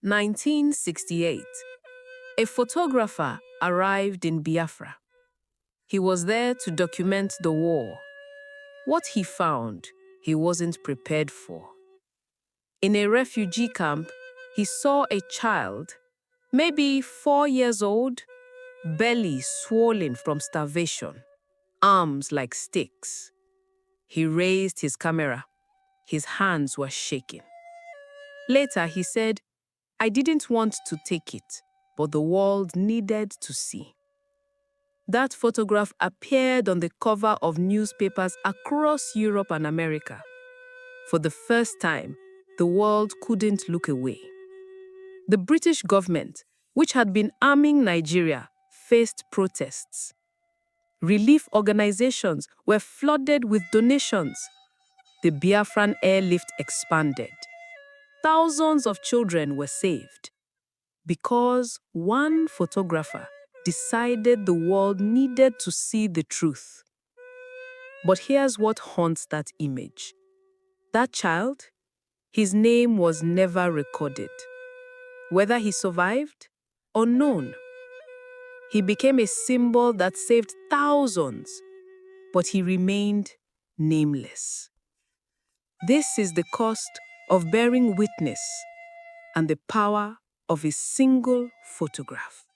1968. A photographer arrived in Biafra. He was there to document the war. What he found, he wasn't prepared for. In a refugee camp, he saw a child, maybe 4 years old, belly swollen from starvation, arms like sticks. He raised his camera. His hands were shaking. Later, he said, "I didn't want to take it, but the world needed to see." That photograph appeared on the cover of newspapers across Europe and America. For the first time, the world couldn't look away. The British government, which had been arming Nigeria, faced protests. Relief organizations were flooded with donations. The Biafran airlift expanded. Thousands of children were saved because one photographer decided the world needed to see the truth. But here's what haunts that image. That child, his name was never recorded. Whether he survived, unknown. He became a symbol that saved thousands, but he remained nameless. This is the cost of bearing witness and the power of a single photograph.